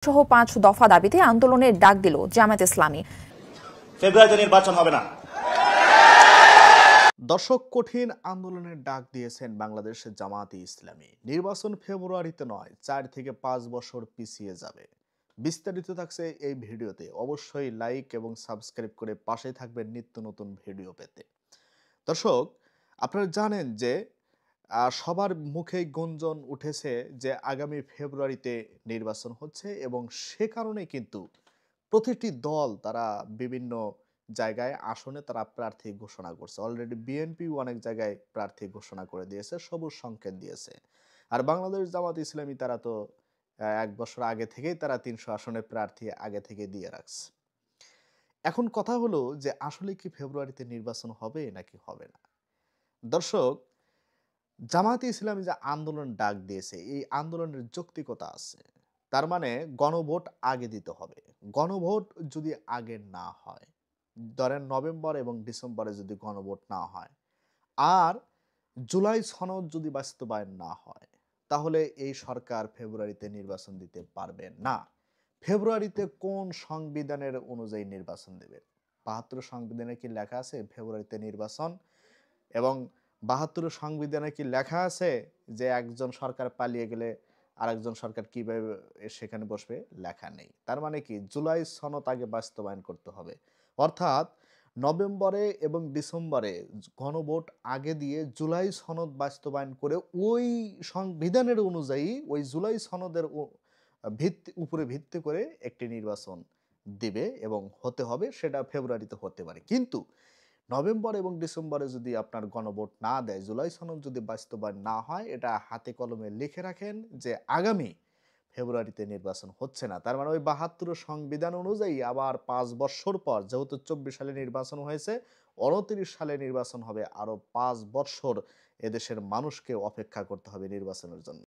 সহ 5 দফা দাবিতে আন্দোলনের ডাক দিল জামায়াত ইসলামী। ফেব্রুয়ারিতে নির্বাচন হবে না। দর্শক, কঠিন আন্দোলনের ডাক দিয়েছেন বাংলাদেশের জামায়াতে ইসলামী। নির্বাচন ফেব্রুয়ারিতে নয়, 4 থেকে 5 বছর পিছিয়ে যাবে। বিস্তারিত থাকছে এই ভিডিওতে। অবশ্যই লাইক এবং সাবস্ক্রাইব করে পাশে থাকবেন নিত্য নতুন ভিডিও পেতে। দর্শক, আপনারা জানেন যে সবার মুখেই গুঞ্জন উঠেছে যে আগামী ফেব্রুয়ারিতে নির্বাচন হচ্ছে এবং সে কারণে কিন্তু প্রতিটি দল তারা বিভিন্ন জায়গায় আসনে তারা প্রার্থী ঘোষণা করছে। অলরেডি বিএনপি অনেক জায়গায় প্রার্থী ঘোষণা করে দিয়েছে, সবুজ সংকেত দিয়েছে। আর বাংলাদেশ জামাত ইসলামী তারা তো 1 বছর আগে থেকেই তারা 300 আসনের প্রার্থী আগে থেকে দিয়ে রাখছে। এখন কথা হলো যে আসলে কি ফেব্রুয়ারিতে নির্বাচন হবে নাকি হবে না। দর্শক, জামায়াতে ইসলামী যে আন্দোলন ডাক দিয়েছে এই আন্দোলনের যৌক্তিকতা আছে। তার মানে গণভোট আগে দিতে হবে। গণভোট যদি আগে না হয়, ধরেন নভেম্বর এবং ডিসেম্বরে যদি গণভোট না হয়, আর জুলাই সনদ যদি বাস্তবায়ন না হয়, তাহলে এই সরকার ফেব্রুয়ারিতে নির্বাচন দিতে পারবে না। ফেব্রুয়ারিতে কোন সংবিধানের অনুযায়ী নির্বাচন দেবে? ৭২ সংবিধানে কি লেখা আছে ফেব্রুয়ারিতে নির্বাচন? এবং ৭২ সংবিধানে কি লেখা আছে যে একজন সরকার পালিয়ে গেলে আরেকজন সরকার কিভাবে সেখানে বসবে? লেখা নেই। তার মানে কি জুলাই সনদ আগে বাস্তবায়ন করতে হবে। অর্থাৎ নভেম্বরে এবং ডিসেম্বরে গণভোট আগে দিয়ে জুলাই সনদ বাস্তবায়ন করে ওই সংবিধানের অনুযায়ী ওই জুলাই সনদের উপরে ভিত্তি করে একটি নির্বাচন দিবে এবং হতে হবে। সেটা ফেব্রুয়ারিতে হতে পারে, কিন্তু নভেম্বর এবং ডিসেম্বরে যদি আপনার গণভোট না দেয়, জুলাই সনদ যদি বাস্তবায়ন না হয়, এটা হাতে কলমে লিখে রাখেন যে আগামী ফেব্রুয়ারিতে নির্বাচন হচ্ছে না। তার মানে ওই ৭২ সংবিধান অনুযায়ী আবার 5 বছর পর, যেহেতু 24 সালে নির্বাচন হয়েছে, 29 সালে নির্বাচন হবে, আরো 5 বছর এদেশের মানুষকে অপেক্ষা করতে হবে নির্বাচনের জন্য।